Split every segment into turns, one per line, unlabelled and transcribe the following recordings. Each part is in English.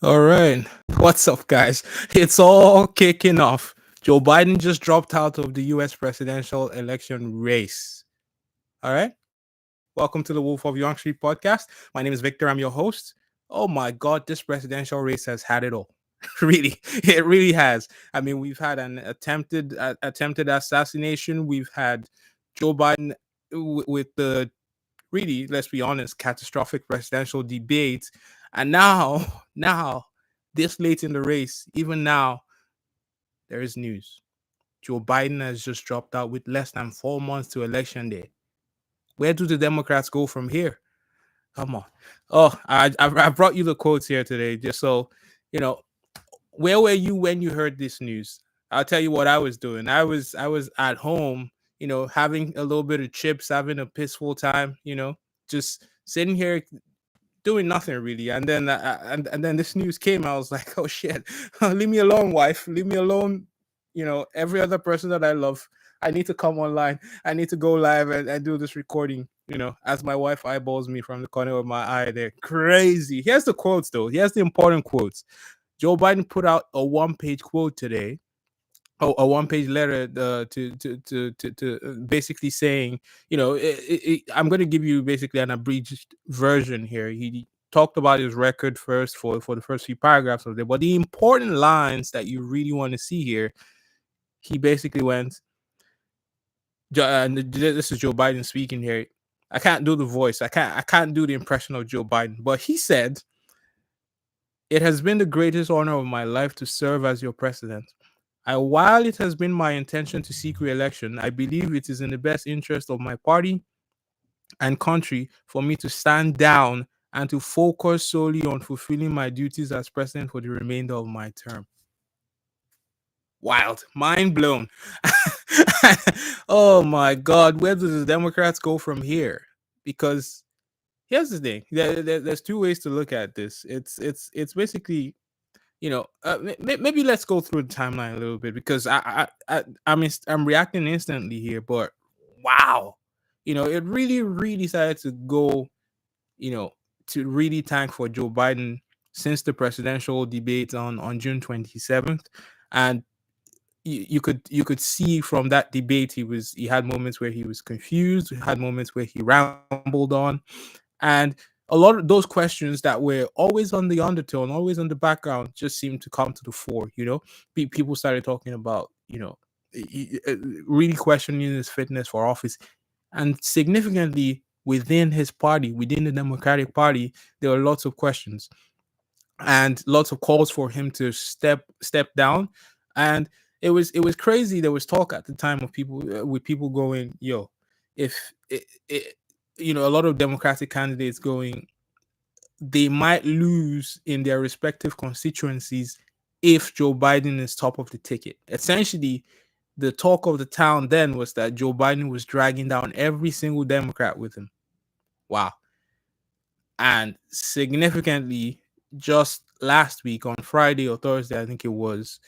All right. What's up, guys? It's all kicking off. Joe Biden just dropped out of the US presidential election race. All right. Welcome to the Wolf of Young Street podcast. My name is Victor. I'm your host. Oh my God, this presidential race has had it all. Really, it really has. I mean, we've had an attempted assassination. We've had Joe Biden with the really, let's be honest, catastrophic presidential debate. And now, this late in the race, even now, there is news. Joe Biden has just dropped out with less than 4 months to election day. Where do the Democrats go from here? Come on. Oh, I brought you the quotes here today, just so you know. Where were you when you heard this news? I'll tell you what I was doing. I was at home, having a little bit of chips, having a peaceful time, just sitting here doing nothing really. And then this news came. I was like, oh shit, leave me alone, wife, leave me alone. Every other person that I love, I need to come online. I need to go live and do this recording. As my wife eyeballs me from the corner of my eye, they're crazy. Here's the quotes though. Here's the important quotes. Joe Biden put out a one-page quote today, a one-page letter to basically saying, I'm going to give you basically an abridged version here. He talked about his record first for the first few paragraphs of it, but the important lines that you really want to see here, he basically went, and this is Joe Biden speaking here. I can't do the voice. I can't do the impression of Joe Biden, but he said, "It has been the greatest honor of my life to serve as your president. While it has been my intention to seek re-election, I believe it is in the best interest of my party and country for me to stand down and to focus solely on fulfilling my duties as president for the remainder of my term." Wild, mind blown. Oh my God, where do the Democrats go from here? Because here's the thing: there's two ways to look at this. It's basically, maybe let's go through the timeline a little bit, because I'm reacting instantly here. But wow, it really started to go, you know to really tank for Joe Biden since the presidential debate on June 27th. And you could see from that debate, he had moments where he was confused, he had moments where he rambled on. And a lot of those questions that were always on the undertone, always on the background, just seemed to come to the fore. People started talking about, really questioning his fitness for office. And significantly, within his party, within the Democratic Party, there were lots of questions and lots of calls for him to step down. And it was crazy. There was talk at the time of people, with people going, yo, if it, a lot of Democratic candidates going, they might lose in their respective constituencies if Joe Biden is top of the ticket. Essentially, the talk of the town then was that Joe Biden was dragging down every single Democrat with him. Wow. And significantly, just last week on Friday or Thursday, I think it was,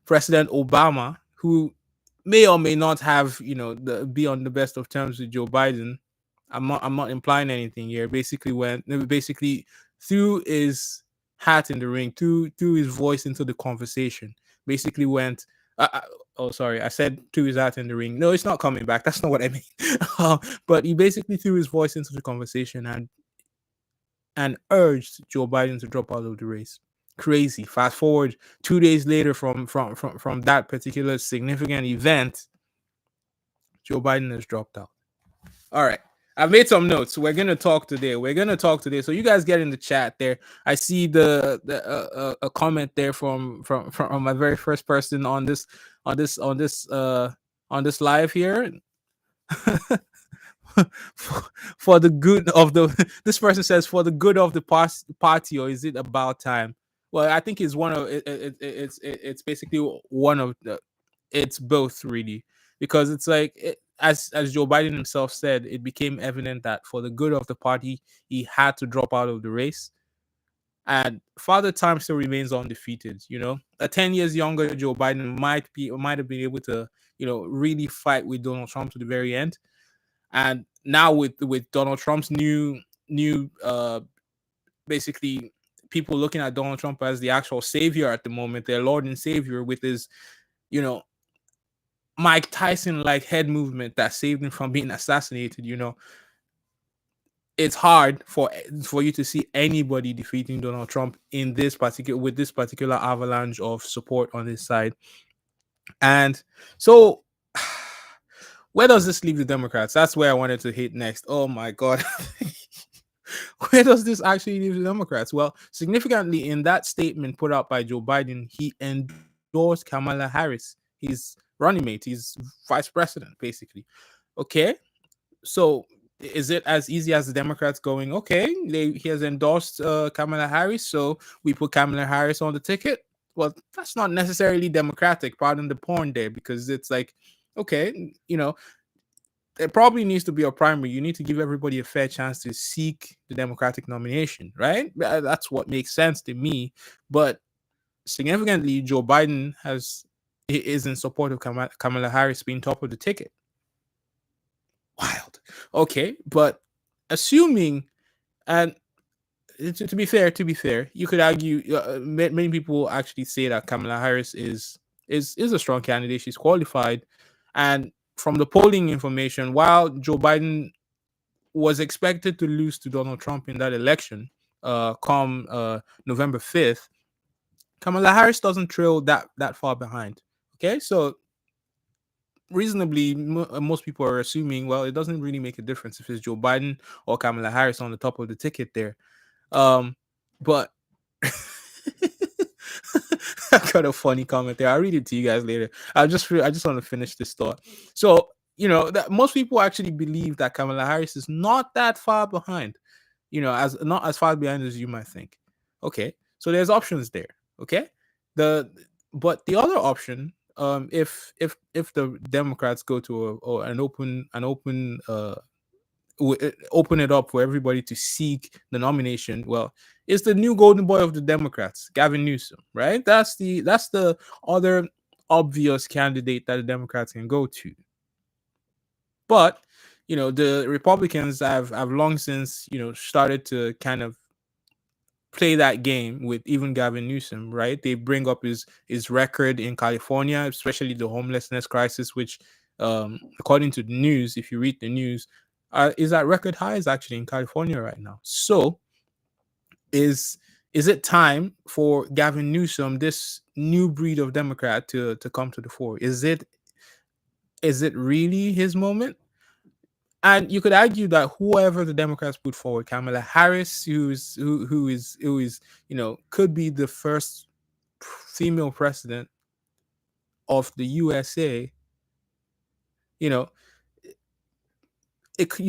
President Obama, who may or may not have, be on the best of terms with Joe Biden. I'm not implying anything here. Basically threw his hat in the ring, threw his voice into the conversation. Basically went, oh sorry, I said threw his hat in the ring. No, it's not coming back. That's not what I mean. But he basically threw his voice into the conversation and urged Joe Biden to drop out of the race. Crazy. Fast forward 2 days later from that particular significant event, Joe Biden has dropped out. All right. I've made some notes. We're gonna talk today. So you guys get in the chat there. I see a comment there from my very first person on this live here. For the good of the this person says, for the good of the party, or is it about time? Well, I think it's one of it's basically one of the, it's both really, because it's like, as Joe Biden himself said, it became evident that for the good of the party, he had to drop out of the race. And Father Time still remains undefeated. A 10 years younger Joe Biden might have been able to, really fight with Donald Trump to the very end. And now with Donald Trump's new basically people looking at Donald Trump as the actual savior at the moment, their Lord and Savior, with his, you know, Mike Tyson like head movement that saved him from being assassinated. It's hard for you to see anybody defeating Donald Trump in this particular with this particular avalanche of support on his side. And so where does this leave the Democrats? That's where I wanted to hit next. Oh my god. Where does this actually leave the Democrats? Well, significantly in that statement put out by Joe Biden, he endorsed Kamala Harris, his running mate, his vice president, basically. Okay, so is it as easy as the Democrats going, okay, he has endorsed Kamala Harris, so we put Kamala Harris on the ticket? Well, that's not necessarily democratic, pardon the porn there, because it's like, okay, it probably needs to be a primary. You need to give everybody a fair chance to seek the Democratic nomination, right? That's what makes sense to me. But significantly, Joe Biden is in support of Kamala Harris being top of the ticket. Wild. Okay, but assuming, and to be fair, you could argue. Many people actually say that Kamala Harris is a strong candidate. She's qualified, and from the polling information, while Joe Biden was expected to lose to Donald Trump in that election, come November 5th, Kamala Harris doesn't trail that far behind. Okay, so reasonably, most people are assuming, well, it doesn't really make a difference if it's Joe Biden or Kamala Harris on the top of the ticket there. But I got a funny comment there. I'll read it to you guys later. I just want to finish this thought. So, that most people actually believe that Kamala Harris is not that far behind, as not as far behind as you might think. Okay, so there's options there. Okay, but the other option, if the Democrats go to an open open it up for everybody to seek the nomination, well, it's the new golden boy of the Democrats, Gavin Newsom, right? That's the other obvious candidate that the Democrats can go to. But the Republicans have long since started to kind of play that game with even Gavin Newsom, right? They bring up his record in California, especially the homelessness crisis, which according to the news, if you read the news, is at record highs actually in California right now. So is it time for Gavin Newsom, this new breed of Democrat, to come to the fore? Is it really his moment? And you could argue that whoever the Democrats put forward, Kamala Harris, who is could be the first female president of the USA, you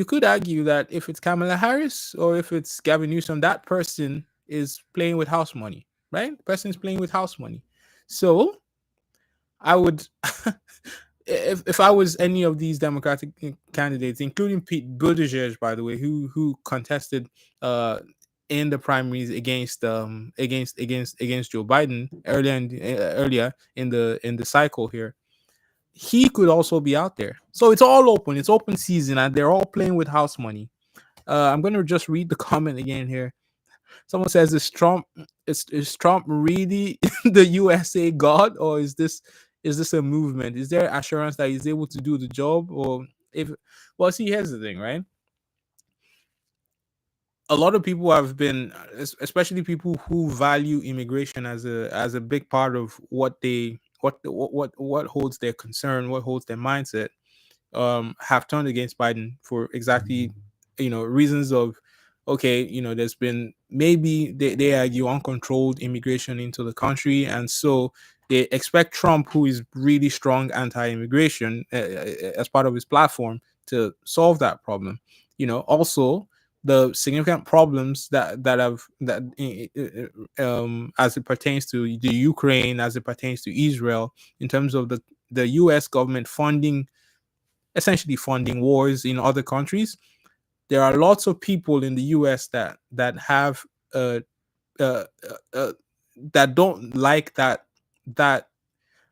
could argue that if it's Kamala Harris or if it's Gavin Newsom, that person is playing with house money, right? The person is playing with house money. So I would, if I was any of these Democratic candidates, including Pete Buttigieg, by the way, who contested in the primaries against Joe Biden earlier in the cycle here, he could also be out there. So it's all open. It's open season, and they're all playing with house money. I'm going to just read the comment again here. Someone says, "Is Trump really the USA god, or is this a movement? Is there assurance that he's able to do the job, or if?" Well, see, here's the thing, right? A lot of people have been, especially people who value immigration as a big part of what holds their concern, what holds their mindset, have turned against Biden for exactly reasons of, okay, there's been, maybe they argue, uncontrolled immigration into the country, and so they expect Trump, who is really strong anti-immigration as part of his platform, to solve that problem. Also the significant problems as it pertains to the Ukraine, as it pertains to Israel, in terms of the U.S. government essentially funding wars in other countries. There are lots of people in the U.S. that have uh, uh, that don't like that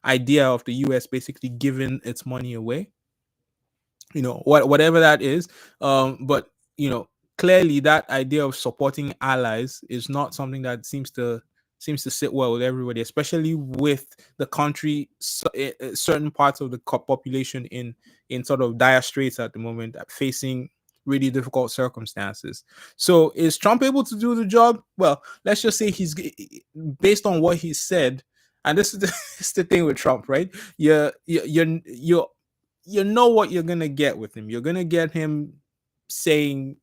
idea of the U.S. basically giving its money away. Whatever that is, but clearly that idea of supporting allies is not something that seems to sit well with everybody, especially with the country, certain parts of the population in sort of dire straits at the moment, facing really difficult circumstances. So is Trump able to do the job? Well, let's just say based on what he said, and this is this is the thing with Trump, right? You know what you're gonna get with him. You're gonna get him saying,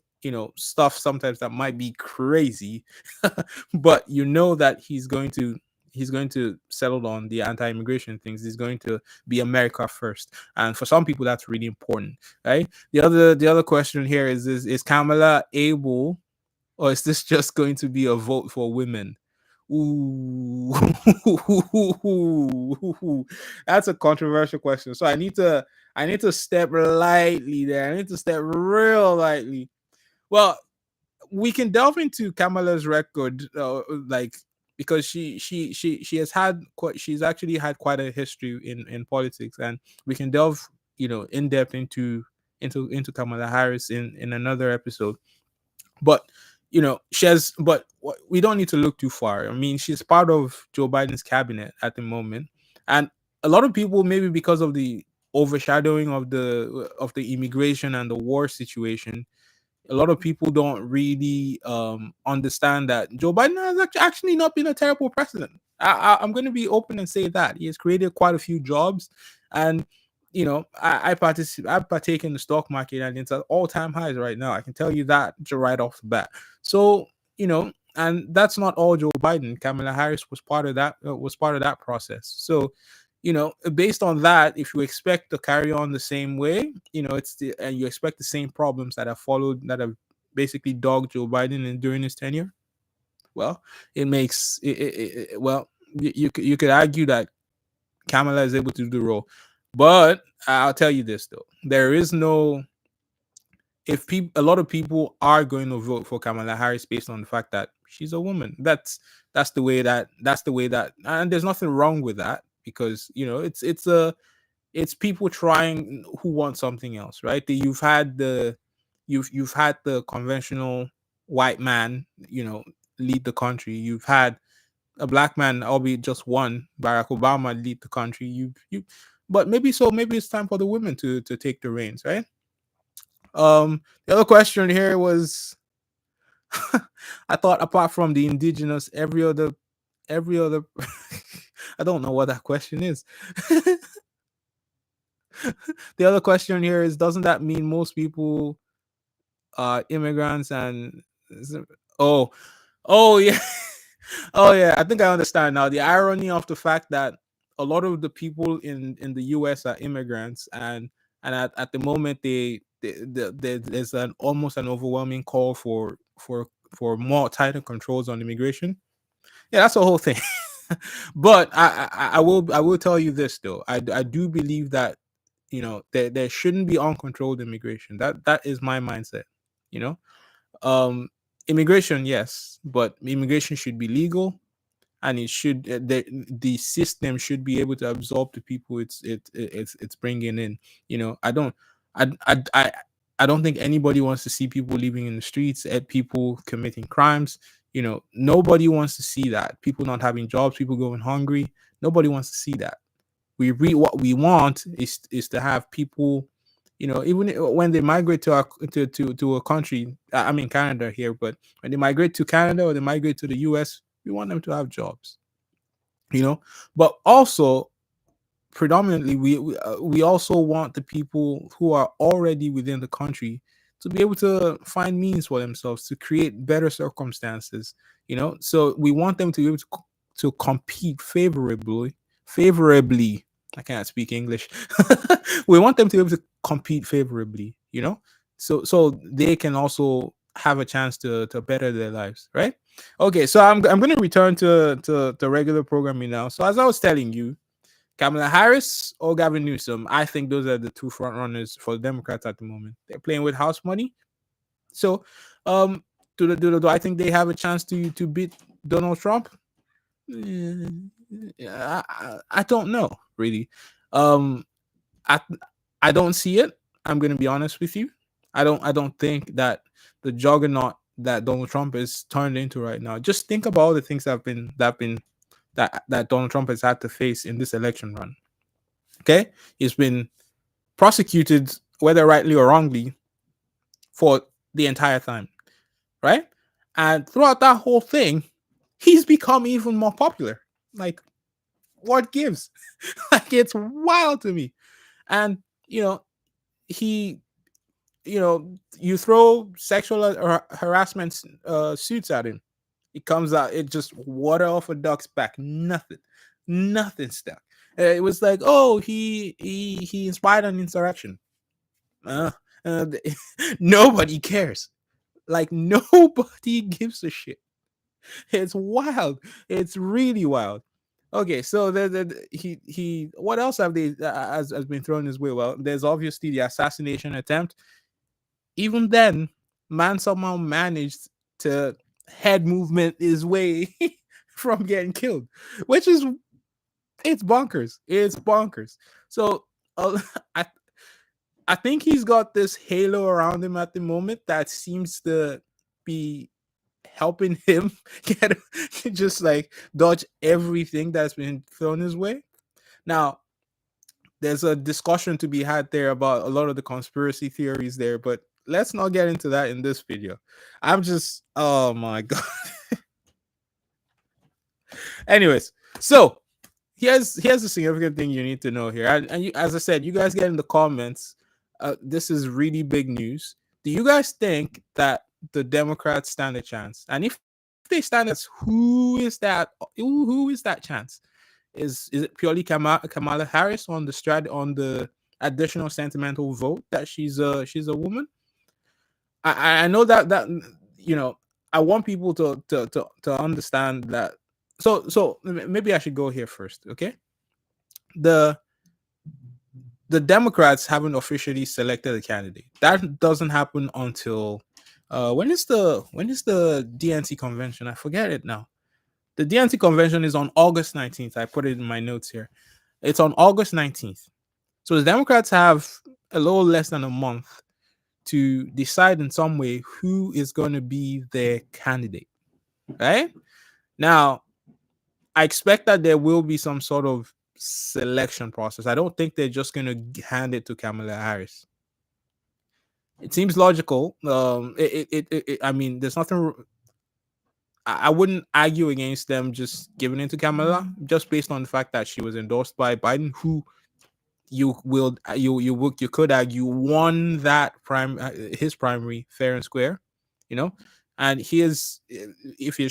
stuff sometimes that might be crazy, but you know that he's going to settle on the anti-immigration things. He's going to be America first, and for some people that's really important, right? The other question here is Kamala able, or is this just going to be a vote for women? Ooh, that's a controversial question. So I need to step lightly there. I need to step real lightly. Well, we can delve into Kamala's record, like, because she's actually had quite a history in politics, and we can delve, in depth into Kamala Harris in another episode. But we don't need to look too far. I mean, she's part of Joe Biden's cabinet at the moment, and a lot of people, maybe because of the overshadowing of the immigration and the war situation, a lot of people don't really understand that Joe Biden has actually not been a terrible president. I'm going to be open and say that he has created quite a few jobs, and I partake in the stock market, and it's at all-time highs right now. I can tell you that right off the bat. So, and that's not all Joe Biden. Kamala Harris was part of that process. So, based on that, if you expect to carry on the same way, and you expect the same problems that have basically dogged Joe Biden during his tenure, well, it makes well, you could argue that Kamala is able to do the role. But I'll tell you this though, there is no if people a lot of people are going to vote for Kamala Harris based on the fact that she's a woman. That's the way that and there's nothing wrong with that, because it's people trying who want something else, right? You've had the conventional white man, lead the country. You've had a black man, albeit just one, Barack Obama, lead the country. But maybe it's time for the women to take the reins, right? The other question here was, I thought apart from the indigenous, every other I don't know what that question is. The other question here is, doesn't that mean most people are immigrants and oh oh yeah. Oh yeah, I think I understand now the irony of the fact that a lot of the people in the US are immigrants, and at the moment there's an almost an overwhelming call for more tighter controls on immigration. Yeah, that's the whole thing. But I will tell you this though. I do believe that there shouldn't be uncontrolled immigration. That is my mindset. You know, um, Immigration, yes, but immigration should be legal, and the system should be able to absorb the people it's bringing in. I don't I I don't think anybody wants to see people living in the streets, people committing crimes. Nobody wants to see that. People not having jobs, people going hungry. Nobody wants to see that. What we want is to have people, even when they migrate to a country. I mean Canada here, but when they migrate to Canada or they migrate to the US, we want them to have jobs. you know but also, predominantly, we also want the people who are already within the country to be able to find means for themselves to create better circumstances. So we want them to be able to compete favorably. I can't speak English. We want them to be able to compete favorably, so they can also have a chance to better their lives, right? Okay, so I'm going to return to regular programming now. So as I was telling you, Kamala Harris or Gavin Newsom, I think those are the two front runners for the Democrats at the moment. They're playing with house money. So, do I think they have a chance to beat Donald Trump? Eh, I don't know really. Um, I I don't see it. I'm gonna be honest with you. I don't think that the juggernaut that Donald Trump is turned into right now. Just think about all the things that Donald Trump has had to face in this election run. Okay, he's been prosecuted, whether rightly or wrongly, for the entire time, right? And throughout that whole thing, he's become even more popular. Like, what gives? Like, it's wild to me. And you know, he, you throw sexual harassment suits at him, it comes out, it just water off a duck's back. Nothing stuck. It was like, oh, he inspired an insurrection. Uh, uh, Nobody cares. Like, nobody gives a shit. It's wild. It's really wild. Okay, so he what else have they has been thrown his way? Well, there's obviously the assassination attempt. Even then, man somehow managed to head movement his way from getting killed, which is, it's bonkers. It's bonkers. So uh, I I think he's got this halo around him at the moment that seems to be helping him get just like dodge everything that's been thrown his way. Now, there's a discussion to be had there about a lot of the conspiracy theories there, but let's not get into that in this video. I'm just, oh my god. Anyways, so here's the significant thing you need to know here. And you, as I said, you guys get in the comments. This is really big news. Do you guys think that the Democrats stand a chance? And if they stand a chance, who is that? Who is that chance? Is it purely Kamala Harris on the on the additional sentimental vote that she's a woman? I know that you know, I want people to understand that. So maybe I should go here first, okay? The the Democrats haven't officially selected a candidate. That doesn't happen until when is the DNC convention? I forget it now. The DNC convention is on August 19th. I put it in my notes here. It's on August 19th. So the Democrats have a little less than a month to decide in some way who is going to be their candidate. Right? Now, I expect that there will be some sort of selection process. I don't think they're just going to hand it to Kamala Harris. It seems logical. I mean, there's nothing. I wouldn't argue against them just giving it to Kamala, just based on the fact that she was endorsed by Biden, who you could argue won that his primary fair and square, you know, and if he has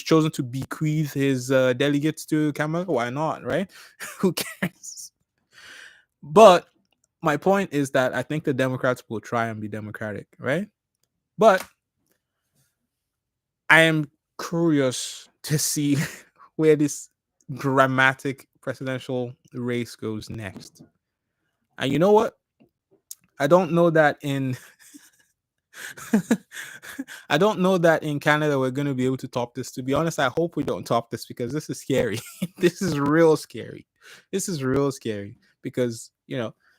chosen to bequeath his delegates to Kamala, why not, right? Who cares? But my point is that I think the Democrats will try and be democratic, right? But I am curious to see where this dramatic presidential race goes next. And you know what? I don't know that in I don't know that in Canada we're going to be able to top this. To be honest, I hope we don't top this because this is scary. This is real scary. This is real scary because,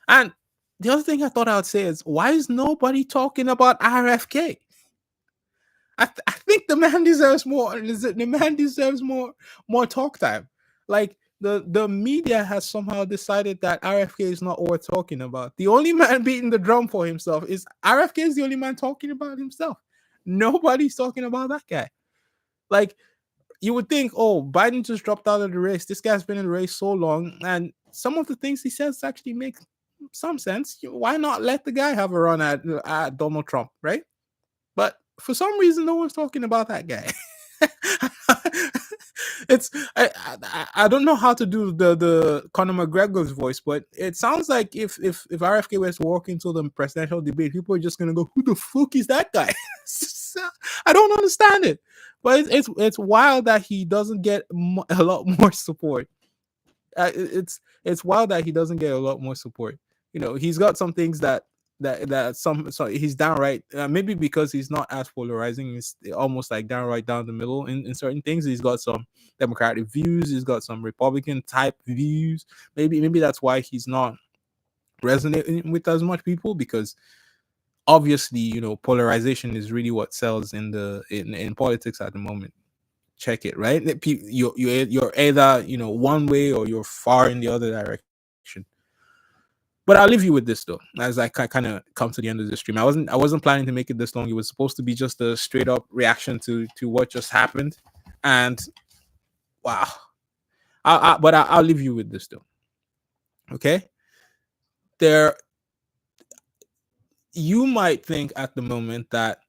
and the other thing I thought I would say is, why is nobody talking about RFK? I think the man deserves more. The man deserves more talk time. Like, the media has somehow decided that RFK is not worth talking about. The only man beating the drum for himself is RFK. Is the only man talking about himself. Nobody's talking about that guy. Like, you would think, oh, Biden just dropped out of the race. This guy's been in the race so long, and some of the things he says actually make some sense. Why not let the guy have a run at Donald Trump, right? But for some reason, no one's talking about that guy. I don't know how to do the Conor McGregor's voice, but it sounds like if RFK was to walk into the presidential debate, people are just gonna go, "Who the fuck is that guy?" I don't understand it, but it's wild that he doesn't get a lot more support. It's wild that he doesn't get a lot more support. He's got some things so he's downright, maybe because he's not as polarizing. He's almost like downright down the middle in certain things. He's got some Democratic views. He's got some Republican type views. Maybe that's why he's not resonating with as much people, because obviously, polarization is really what sells in politics at the moment. Check it, right? You're either one way or you're far in the other direction. But I'll leave you with this though, as I kind of come to the end of the stream. I wasn't planning to make it this long. It was supposed to be just a straight up reaction to what just happened, and wow. I'll leave you with this though. Okay, there you might think at the moment that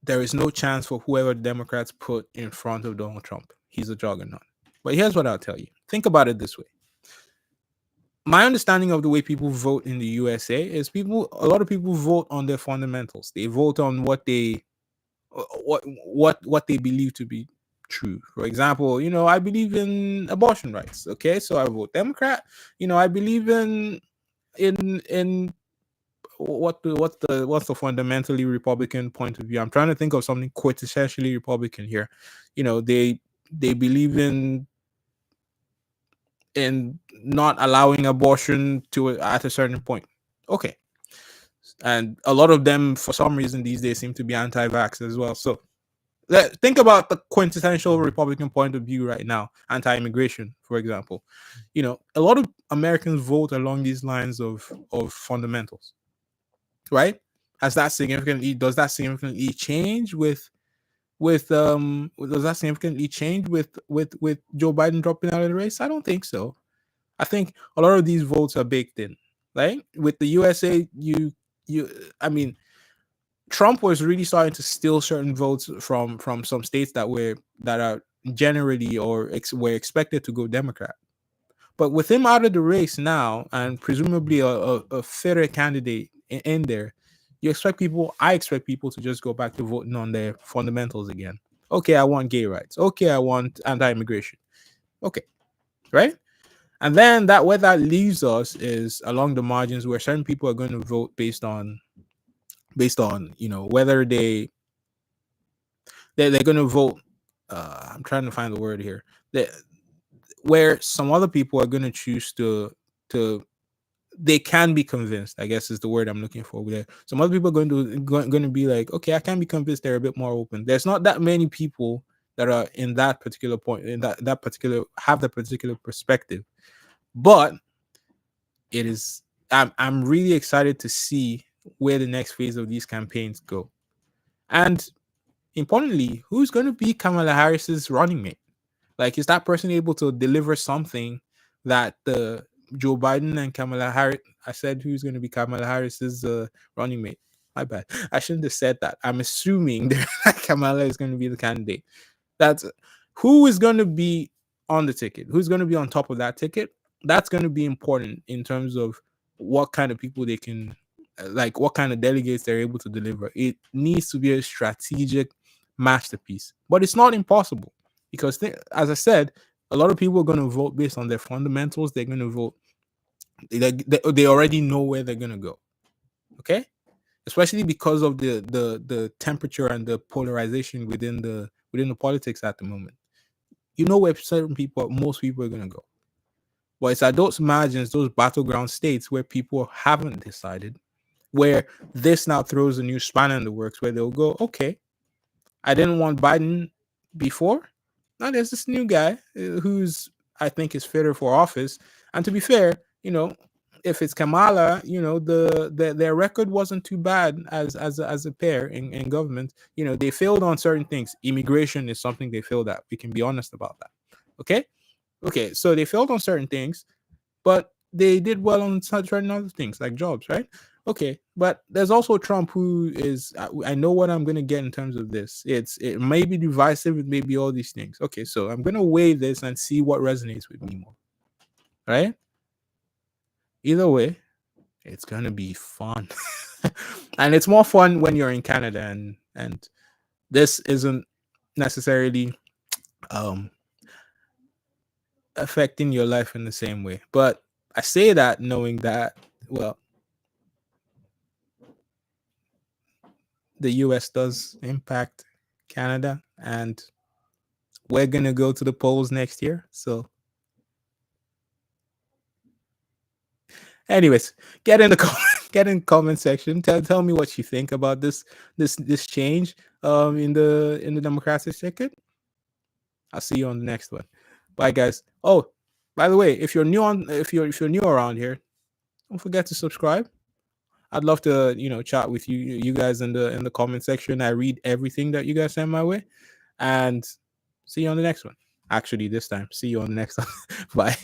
there is no chance for whoever the Democrats put in front of Donald Trump. He's a juggernaut. But here's what I'll tell you. Think about it this way. My understanding of the way people vote in the USA is a lot of people vote on their fundamentals. They vote on what they believe to be true. For example, I believe in abortion rights. Okay, so I vote Democrat. I believe in what's the fundamentally Republican point of view. I'm trying to think of something quintessentially Republican here. They believe in not allowing abortion to at a certain point. Okay, and a lot of them, for some reason these days, seem to be anti-vax as well. So think about the quintessential Republican point of view right now: anti-immigration, for example. A lot of Americans vote along these lines of fundamentals, right? Does that significantly change with does that significantly change with Joe Biden dropping out of the race? I don't think so. I think a lot of these votes are baked in. Right? With the USA, you I mean, Trump was really starting to steal certain votes from some states that are generally were expected to go Democrat. But with him out of the race now, and presumably a fitter candidate in there, I expect people to just go back to voting on their fundamentals again. Okay, I want gay rights. Okay, I want anti-immigration. Okay, right? And then where that leaves us is along the margins, where certain people are going to vote based on whether they're going to vote. I'm trying to find the word here. Where some other people are going to choose to they can be convinced, I guess is the word I'm looking for there. Some other people are going to be like, okay, I can be convinced they're a bit more open. There's not that many people that are in that particular point, in that particular have that particular perspective. But I'm really excited to see where the next phase of these campaigns go. And importantly, who's going to be Kamala Harris's running mate? Like, is that person able to deliver something that the Joe Biden and Kamala Harris? I said who's going to be Kamala Harris's running mate. My bad. I shouldn't have said that. I'm assuming that Kamala is going to be the candidate. That's who is going to be on the ticket. Who's going to be on top of that ticket? That's going to be important in terms of what kind of people they can, like, what kind of delegates they're able to deliver. It needs to be a strategic masterpiece, but it's not impossible. Because as I said, a lot of people are going to vote based on their fundamentals. They're going to vote. They already know where they're going to go. Okay, especially because of the temperature and the polarization within the politics at the moment. You know where most people are going to go. But it's at those margins, those battleground states where people haven't decided, where this now throws a new spanner in the works, where they'll go, okay, I didn't want Biden before. Now there's this new guy who's, I think, is fitter for office. And to be fair, if it's Kamala, their record wasn't too bad as a pair in government. They failed on certain things. Immigration is something they failed at. We can be honest about that. Okay, so they failed on certain things, but they did well on certain other things like jobs, right? Okay, but there's also Trump, who is, I know what I'm going to get in terms of this. It may be divisive, it may be all these things. Okay, so I'm going to weigh this and see what resonates with me more, right? Either way, it's going to be fun. And it's more fun when you're in Canada, and this isn't necessarily affecting your life in the same way. But I say that knowing that, well, the US does impact Canada, and we're gonna go to the polls next year. So, anyways, get in the get in comment section. Tell me what you think about this change in the democratic ticket. I'll see you on the next one. Bye, guys. Oh, by the way, if you're new around here, don't forget to subscribe. I'd love to chat with you guys in the comment section. I read everything that you guys send my way, and see you on the next one. Actually, this time, see you on the next one. Bye.